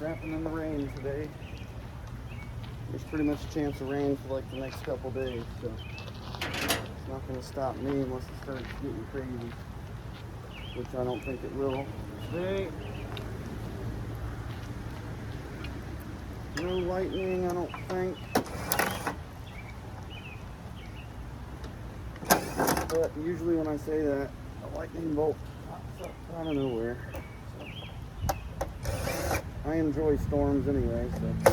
scrapping in the rain today. There's pretty much a chance of rain for like the next couple days, so it's not going to stop me unless it starts getting crazy, which I don't think it will today. No lightning, I don't think. But usually when I say that, a lightning bolt pops up out of nowhere. I enjoy storms anyway, so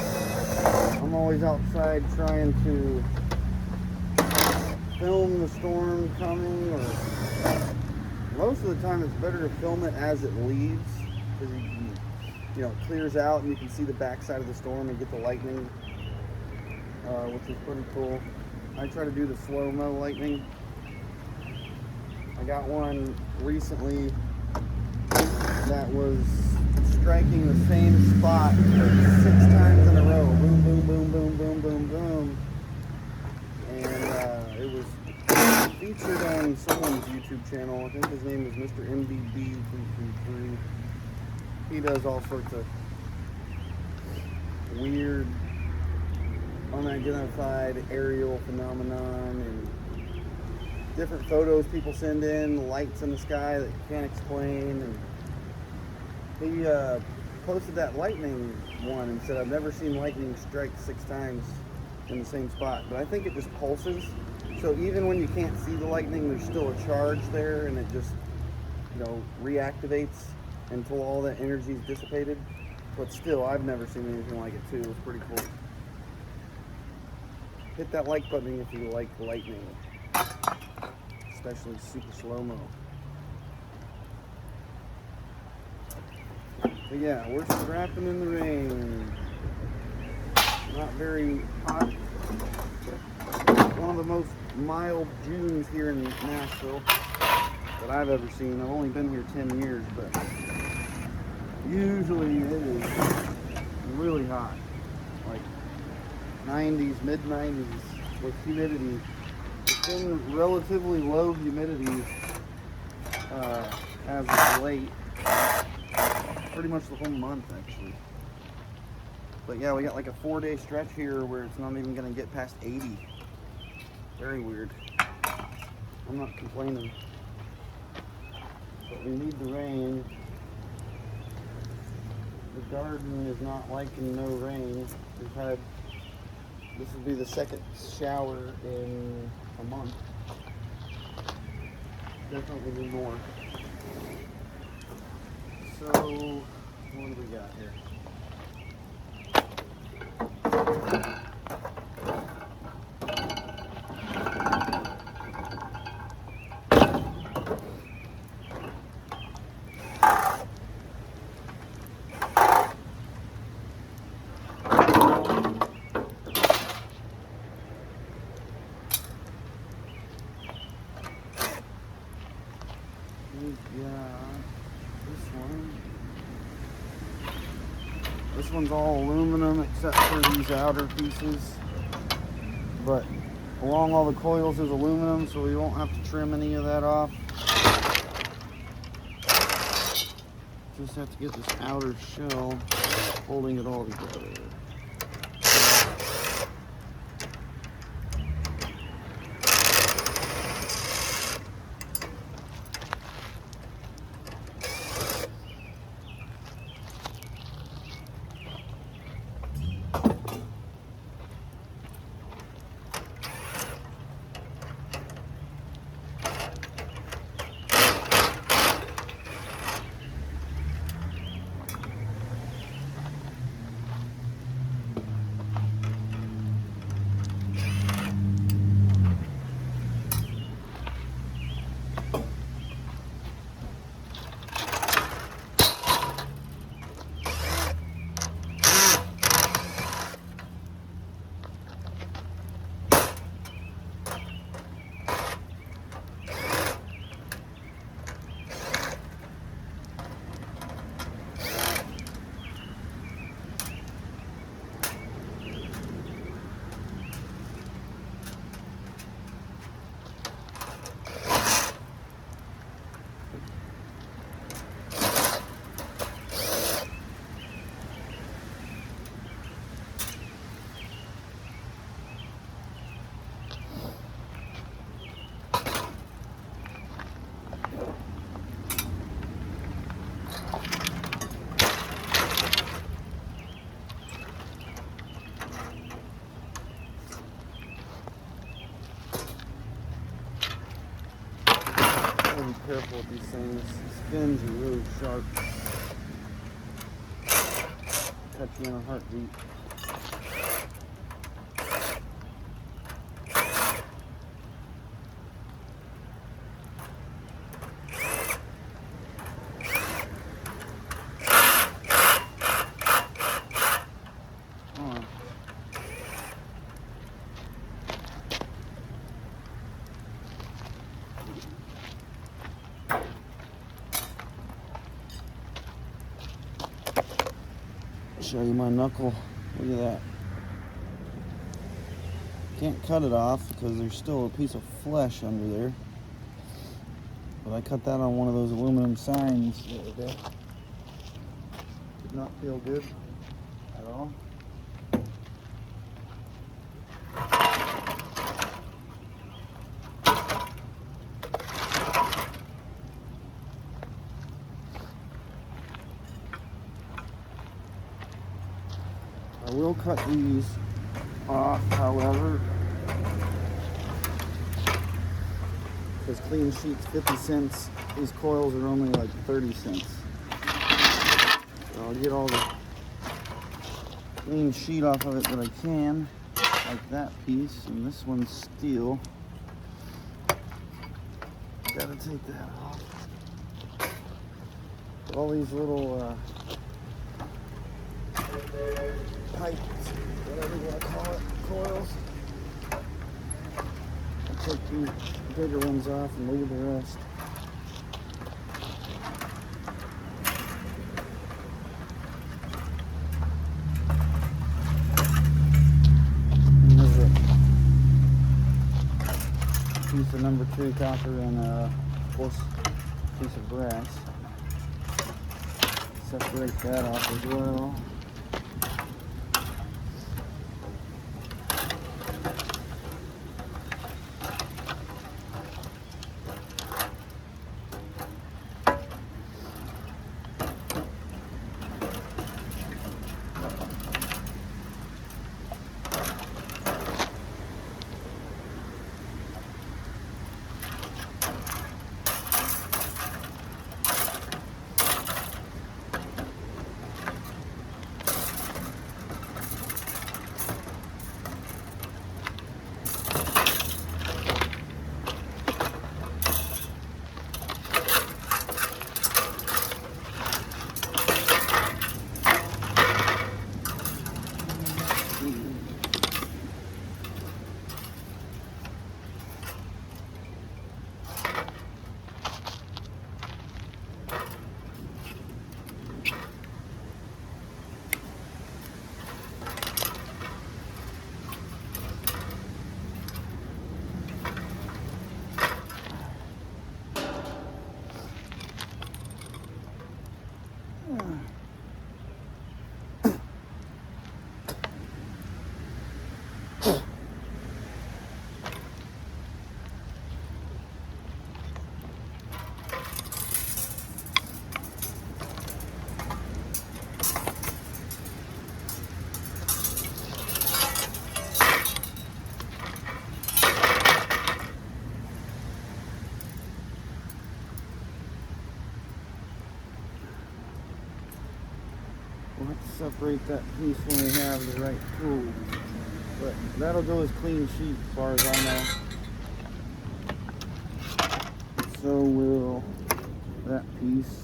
I'm always outside trying to film the storm coming, or most of the time it's better to film it as it leaves, because you know, it clears out and you can see the backside of the storm and get the lightning, which is pretty cool. I try to do the slow-mo lightning. I got one recently that was striking the same spot like 6 times in a row. Boom, boom, boom, boom, boom, boom, boom. And it was featured on someone's YouTube channel. I think his name is Mr. MBB333. He does all sorts of weird, unidentified aerial phenomenon and different photos people send in, lights in the sky that you can't explain. And he posted that lightning one and said, I've never seen lightning strike 6 times in the same spot, but I think it just pulses. So even when you can't see the lightning, there's still a charge there, and it just, you know, reactivates until all that energy is dissipated. But still, I've never seen anything like it too. It's pretty cool. Hit that like button if you like lightning, especially super slow-mo. But yeah, we're scrapping in the rain. Not very hot. One of the most mild Junes here in Nashville that I've ever seen. I've only been here 10 years, but usually it is really hot. Like 90s, mid-90s with humidity. It's been relatively low humidity as of late. Pretty much the whole month, actually. But yeah, we got like a 4-day stretch here where it's not even going to get past 80. Very weird. I'm not complaining. But we need the rain. The garden is not liking no rain. We've had, this will be the 2nd shower in a month. Definitely need more. So, what do we got here? This one's all aluminum except for these outer pieces, but along all the coils is aluminum, so we won't have to trim any of that off. Just have to get this outer shell holding it all together. careful with these things. These fins are really sharp. Cut you in a heartbeat. Show you my knuckle. Look at that. Can't cut it off because there's still a piece of flesh under there. But I cut that on one of those aluminum signs the other day. Did not feel good at all. I will cut these off, however, because clean sheet's 50 cents. These coils are only like 30 cents. So I'll get all the clean sheet off of it that I can, like that piece, and this one's steel. Gotta take that off. All these little pipes, whatever you want to call it, coils. I'll take the bigger ones off and leave the rest. And there's a piece of number 2 copper and a piece of brass. Separate that off as well. We'll have to separate that piece when we have the right tool. But that'll go as clean sheet as far as I know. So will that piece.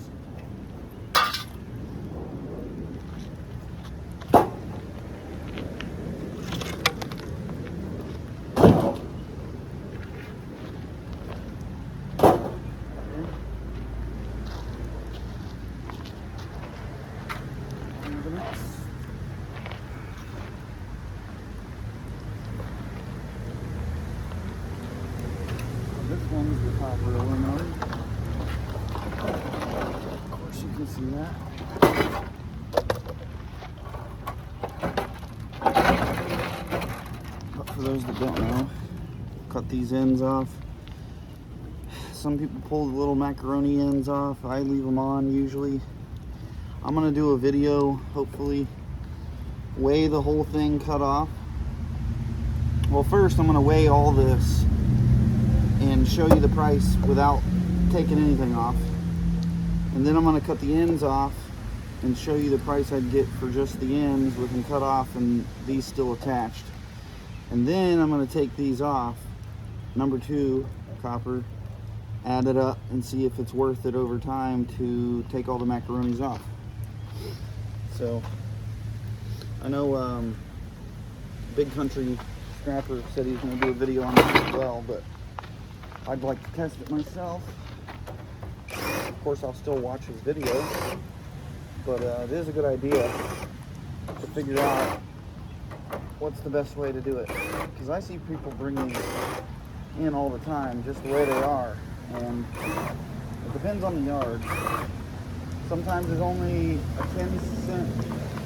This one's the copper aluminum. Of course you can see that. But for those that don't know, cut these ends off. Some people pull the little macaroni ends off. I leave them on usually. I'm gonna do a video, hopefully, weigh the whole thing cut off. Well, first I'm gonna weigh all this and show you the price without taking anything off. And then I'm going to cut the ends off and show you the price I'd get for just the ends with them cut off and these still attached. And then I'm going to take these off, number 2 copper, add it up and see if it's worth it over time to take all the macaronis off. So I know Big Country Scrapper said he's going to do a video on this as well, but I'd like to test it myself. Of course, I'll still watch his video, but it is a good idea to figure out what's the best way to do it. Because I see people bringing these in all the time, just the way they are, and it depends on the yard. Sometimes there's only a 10-cent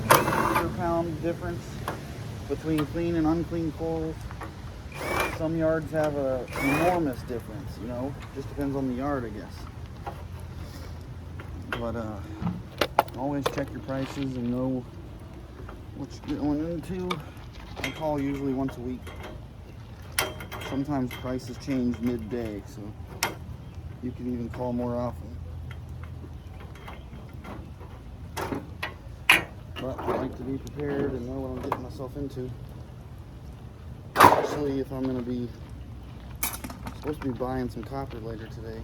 per pound difference between clean and unclean corals. Some yards have an enormous difference, you know, just depends on the yard, I guess. But always check your prices and know what you're going into. I call usually once a week. Sometimes prices change midday, so you can even call more often. But I like to be prepared and know what I'm getting myself into. Especially if I'm going to be supposed to be buying some copper later today.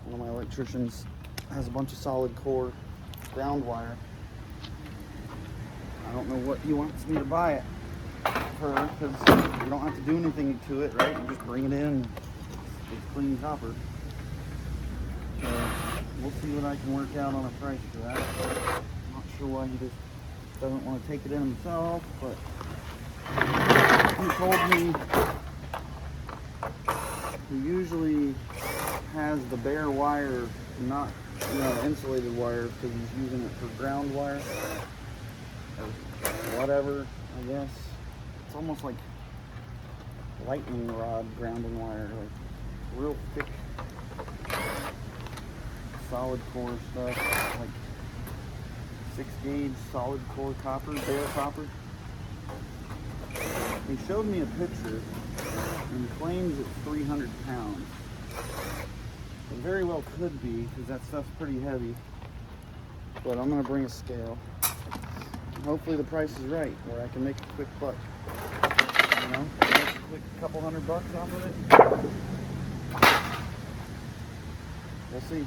One of my electricians has a bunch of solid core ground wire. I don't know what he wants me to buy it for, because you don't have to do anything to it, right? You just bring it in, it's clean copper. So we'll see what I can work out on a price for that. I'm not sure why he just doesn't want to take it in himself, but he told me he usually has the bare wire, not insulated wire, because he's using it for ground wire or whatever, I guess. It's almost like lightning rod grounding wire, like real thick solid core stuff, like 6-gauge solid core copper, bare copper. He showed me a picture and claims it's 300 pounds. It very well could be, because that stuff's pretty heavy. But I'm going to bring a scale. And hopefully the price is right, where I can make a quick buck. You know, make a quick couple $100 off of it. We'll see.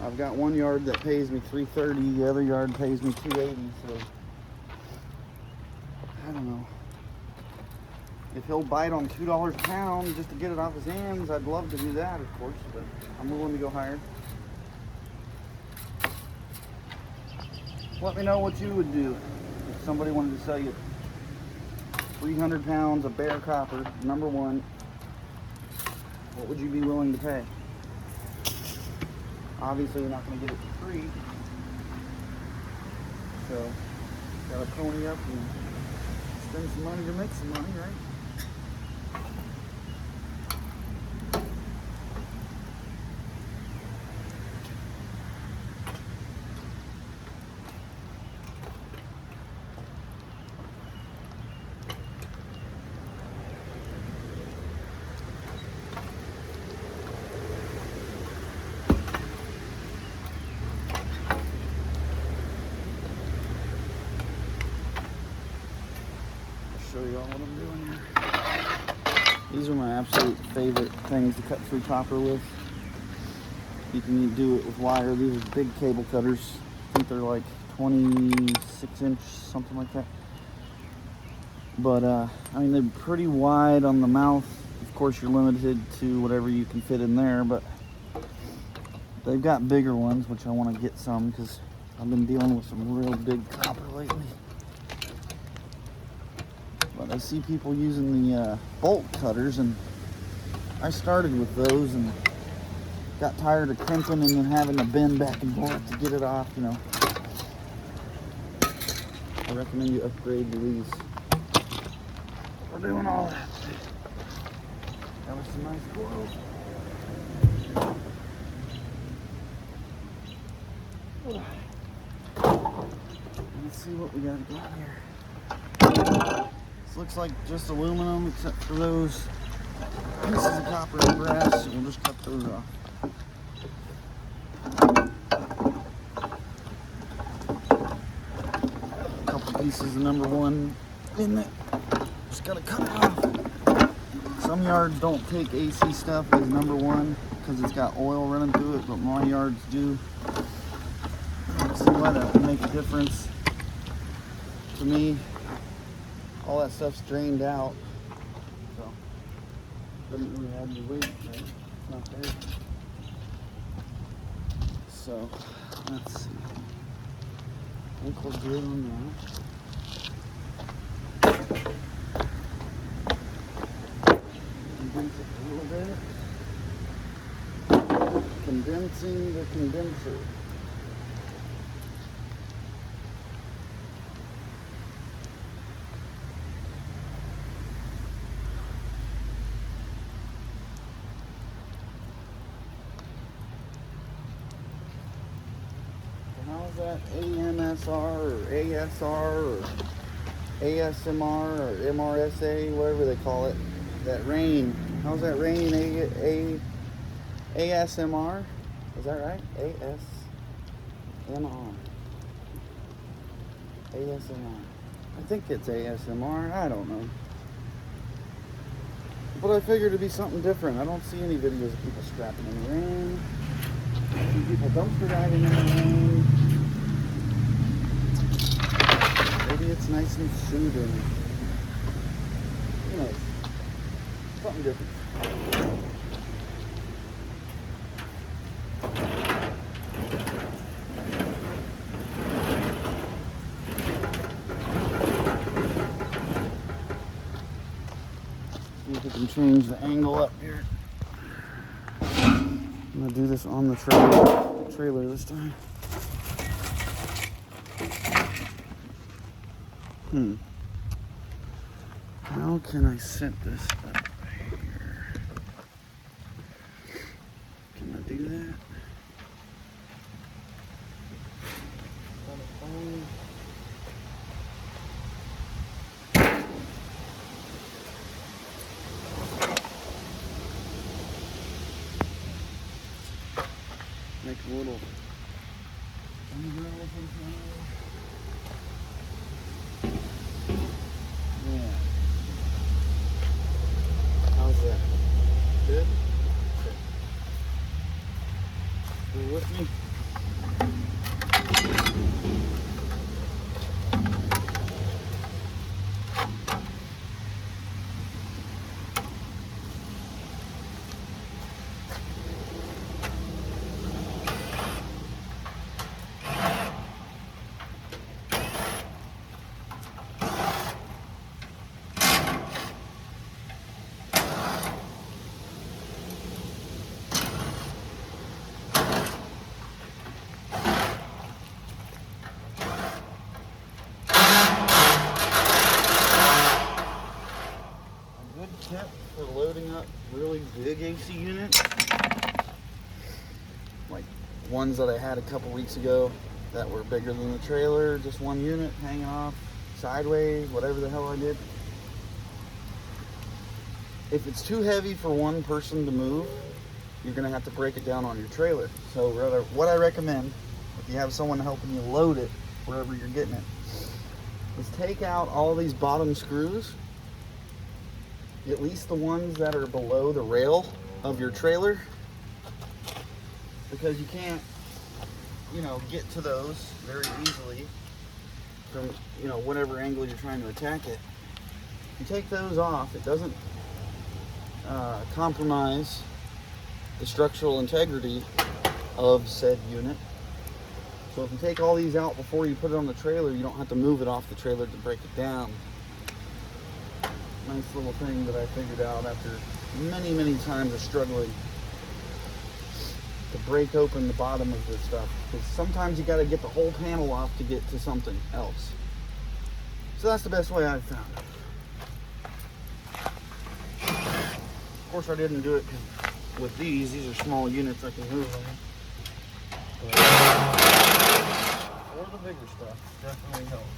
I've got one yard that pays me $3.30, the other yard pays me $2.80, so I don't know. If he'll bite on $2 a pound just to get it off his hands, I'd love to do that, of course, but I'm willing to go higher. Let me know what you would do if somebody wanted to sell you 300 pounds of bare copper, number 1. What would you be willing to pay? Obviously, you're not going to get it for free, so got to pony up and spend some money to make some money, right? Show you all what I'm doing here. These are my absolute favorite things to cut through copper with. You can do it with wire. These are big cable cutters. I think they're like 26-inch, something like that. But I mean, they're pretty wide on the mouth. Of course, you're limited to whatever you can fit in there, but they've got bigger ones, which I want to get some because I've been dealing with some real big copper lately. But I see people using the bolt cutters, and I started with those and got tired of crimping and then having to bend back and forth to get it off, you know. I recommend you upgrade to these. We're doing all that. That was some nice corals. Let's see what we got going here. This looks like just aluminum, except for those pieces of copper and brass, and we'll just cut those off. A couple pieces of number 1 in there. Just gotta cut it off. Some yards don't take AC stuff as number 1 because it's got oil running through it, but my yards do. I don't see why that would make a difference. To me, all that stuff's drained out, so doesn't really have any weight, right? It's not there. So let's see. I think we're good on that. Condense it a little bit. Condensing the condenser. How's that AMSR or ASR or ASMR or MRSA, whatever they call it, that rain? How's that rain ASMR? Is that right? ASMR. ASMR. I think it's ASMR. I don't know. But I figured it'd be something different. I don't see any videos of people scrapping in the rain. I see people dumpster diving in the rain. Maybe it's nice and soothing. You know, something different. See if we can change the angle up here. I'm gonna do this on the trailer this time. How can I set this up here? Can I do that? Make a little umbrella sometimes. Yeah. How's that? Good? Okay. You with me? Tip for loading up really big AC units, like ones that I had a couple weeks ago that were bigger than the trailer, just one unit hanging off sideways, whatever the hell I did. If it's too heavy for one person to move, you're gonna have to break it down on your trailer. So what I recommend, if you have someone helping you load it wherever you're getting it, is take out all these bottom screws, at least the ones that are below the rail of your trailer, because you can't, get to those very easily from, whatever angle you're trying to attack it. You take those off, it doesn't compromise the structural integrity of said unit. So if you take all these out before you put it on the trailer, you don't have to move it off the trailer to break it down. Nice little thing that I figured out after many, many times of struggling to break open the bottom of this stuff. Because sometimes you got to get the whole panel off to get to something else. So that's the best way I've found it. Of course, I didn't do it with these. These are small units, I can move them. Or the bigger stuff definitely helps.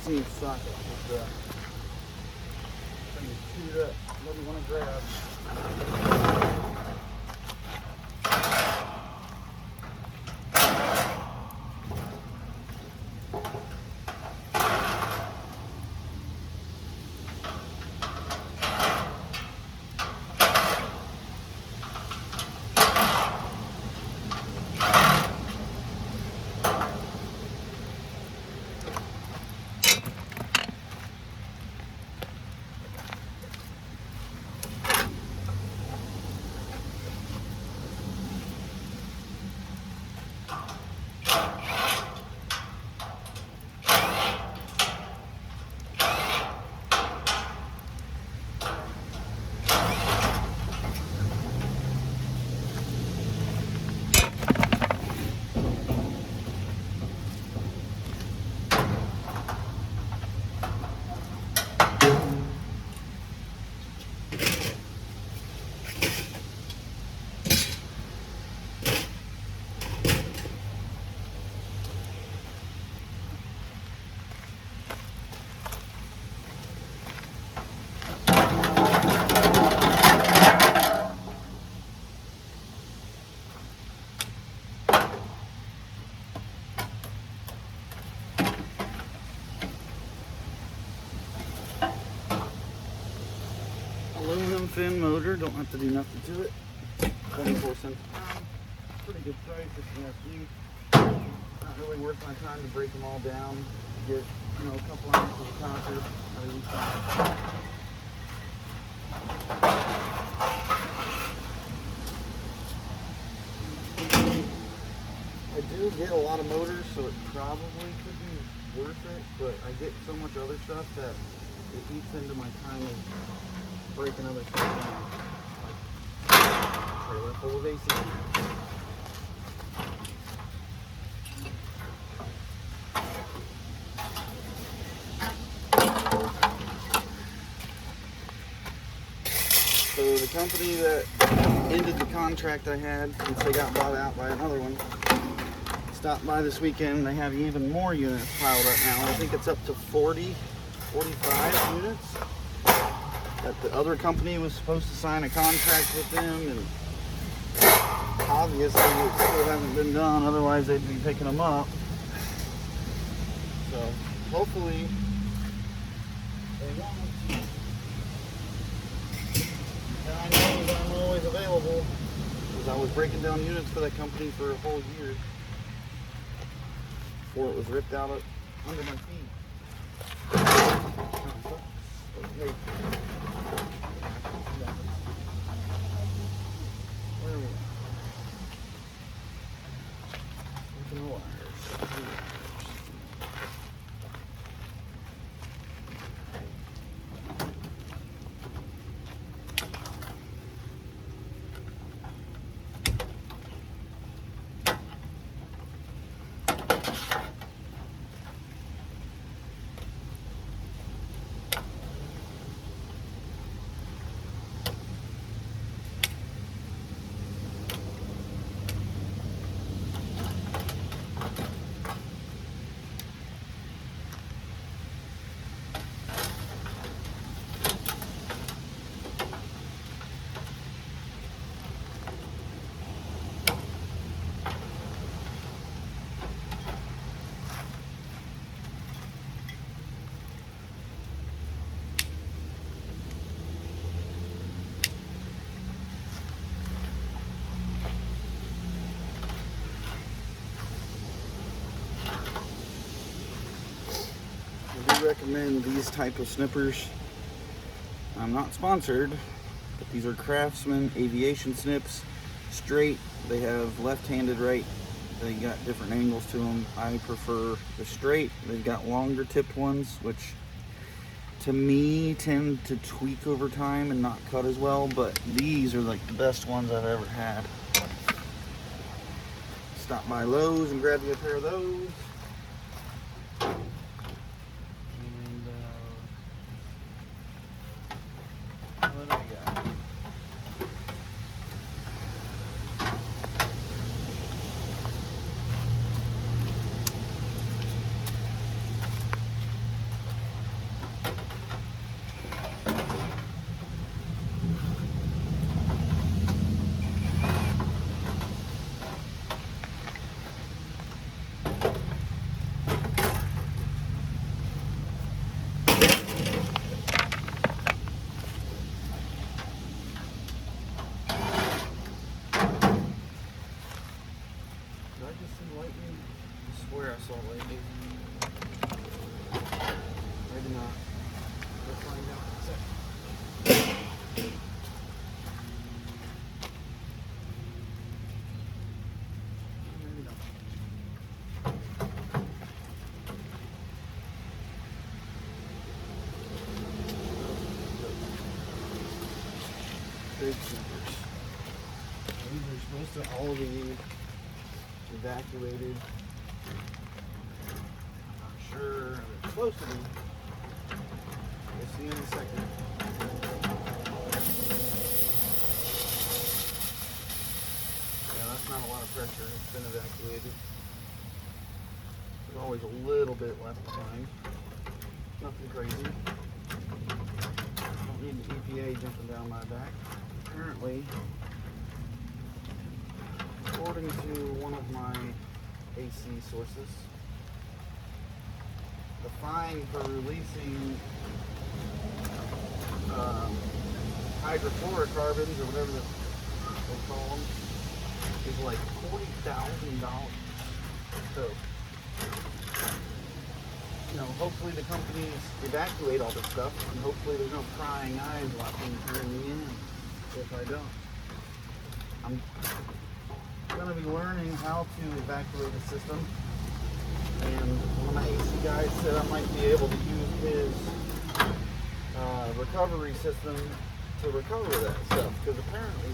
16 socket with the thing chewed up. What do you want to grab? Aluminum fin motor, don't have to do nothing to it. 24 cents a pound. Pretty good price, just an SU. Not really worth my time to break them all down. Get, a couple ounces of copper out of each side. I do get a lot of motors, so it probably could be worth it, but I get so much other stuff that it eats into my time of breaking other stuff down. Like trailer full of AC. So the company that ended the contract I had, since they got bought out by another one, stopped by this weekend. They have even more units piled up now. I think it's up to 40, 45 units. That the other company was supposed to sign a contract with them, and obviously it still hasn't been done, otherwise they'd be picking them up. So hopefully they won't. And I know that I'm always available, because I was breaking down units for that company for a whole year before it was ripped out under my feet. Okay. Where are we at? Looking at the wires. I do recommend these type of snippers. I'm not sponsored, but these are Craftsman aviation snips. Straight, they have left-handed, right. They got different angles to them. I prefer the straight. They've got longer tipped ones, which to me tend to tweak over time and not cut as well, but these are like the best ones I've ever had. Stop by Lowe's and grab you a pair of those. And what do we got? just see lightning? I swear I saw lightning. Maybe not. We'll find out in a second. Maybe not. Big snippers. These are supposed to all be evacuated. I'm not sure. They're supposed to be. We'll see in a second. Yeah, that's not a lot of pressure. It's been evacuated. There's always a little bit left behind. Nothing crazy. Don't need the EPA jumping down my back. Apparently, according to one of my AC sources, the fine for releasing hydrofluorocarbons, or whatever they call them, is like $40,000. So, hopefully the companies evacuate all this stuff, and hopefully there's no prying eyes watching turn me in if I don't. I'm going to be learning how to evacuate the system, and one of my AC guys said I might be able to use his recovery system to recover that stuff, because apparently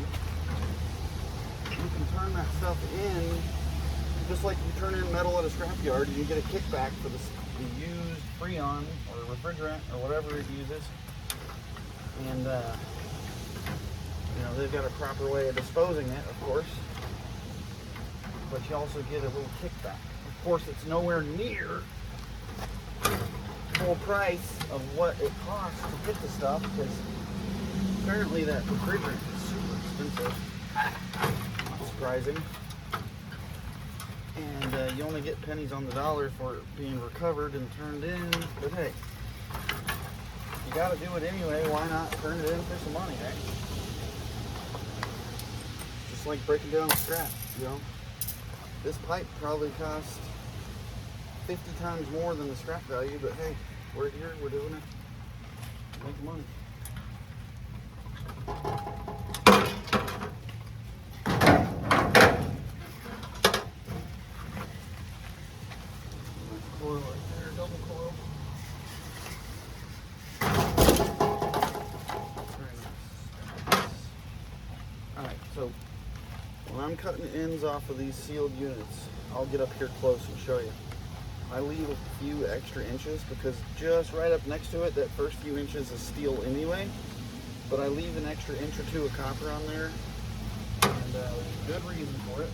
you can turn that stuff in just like you turn in metal at a scrapyard, and you get a kickback for the used Freon or refrigerant or whatever it uses. And they've got a proper way of disposing it, of course, but you also get a little kickback. Of course, it's nowhere near full price of what it costs to get the stuff, because apparently that refrigerant is super expensive. Not surprising. And you only get pennies on the dollar for it being recovered and turned in. But hey, you gotta do it anyway. Why not turn it in for some money, right? Just like breaking down scrap, This pipe probably cost 50 times more than the scrap value, but hey, we're here, we're doing it. Make money. Coil right there, double coil. Very nice. Alright, so when I'm cutting ends off of these sealed units, I'll get up here close and show you. I leave a few extra inches because just right up next to it, that first few inches is steel anyway, but I leave an extra inch or two of copper on there, and there's a good reason for it.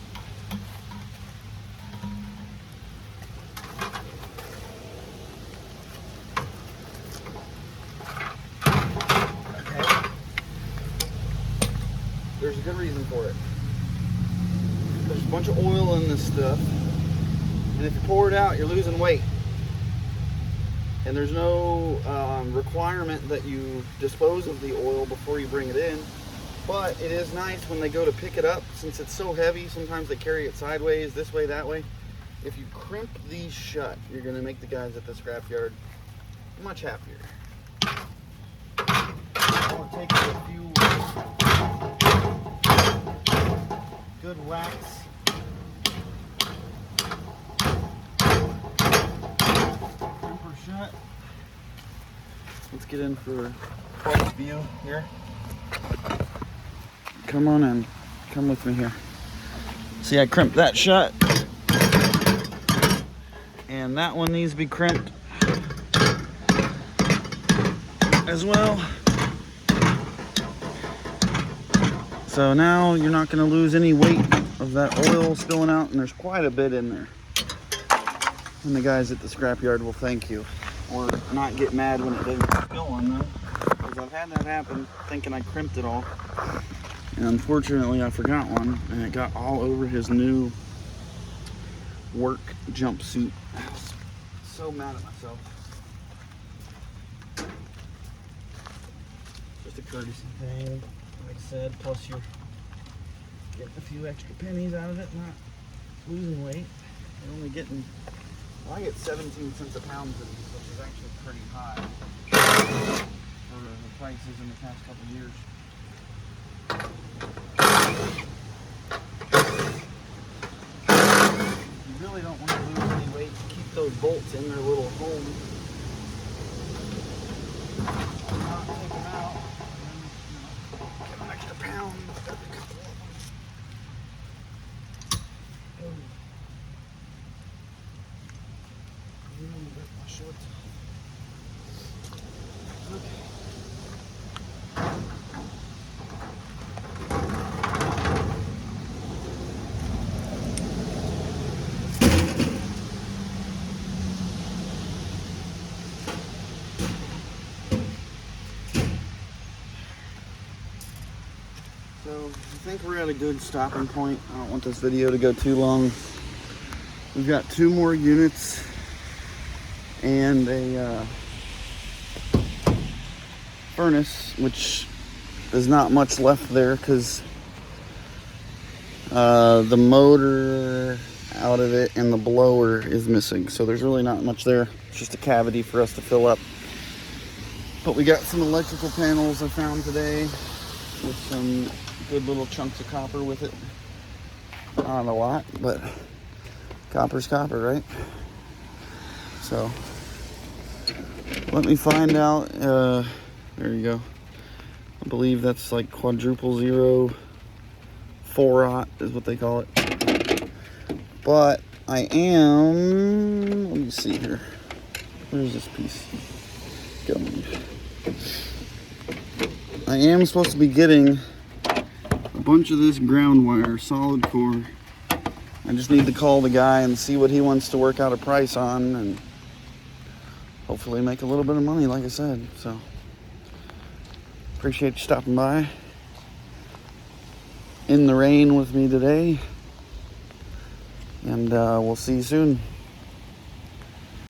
Okay. There's a good reason for it. There's a bunch of oil in this stuff. And if you pour it out, you're losing weight. And there's no requirement that you dispose of the oil before you bring it in. But it is nice when they go to pick it up, since it's so heavy, sometimes they carry it sideways, this way, that way. If you crimp these shut, you're going to make the guys at the scrapyard much happier. All it takes is a few good whacks. Shut. Let's get in for close view here. Come on in. Come with me here. See, I crimped that shut. And that one needs to be crimped as well. So now you're not going to lose any weight of that oil spilling out, and there's quite a bit in there. And the guys at the scrapyard will thank you, or not get mad when it doesn't spill on them, because I've had that happen thinking I crimped it all, and unfortunately I forgot one, and it got all over his new work jumpsuit. I was so mad at myself. Just a courtesy thing, like I said, plus you're getting a few extra pennies out of it, not losing weight. They're only getting, well, I get 17 cents a pound for these, which is actually pretty high for the prices in the past couple of years. You really don't want to lose any weight. Keep those bolts in their little home. Not take them out. And then, get an extra pound every couple of them. My shorts. Okay. So I think we're at a good stopping point. I don't want this video to go too long. We've got 2 more units and a furnace, which there's not much left there because the motor out of it and the blower is missing. So there's really not much there. It's just a cavity for us to fill up. But we got some electrical panels I found today with some good little chunks of copper with it. Not a lot, but copper's copper, right? So let me find out. There you go. I believe that's like quadruple 0 4-aught is what they call it. But I am, let me see here. Where's this piece going? I am supposed to be getting a bunch of this ground wire, solid core. I just need to call the guy and see what he wants to work out a price on and hopefully make a little bit of money, like I said. So appreciate you stopping by in the rain with me today, and we'll see you soon.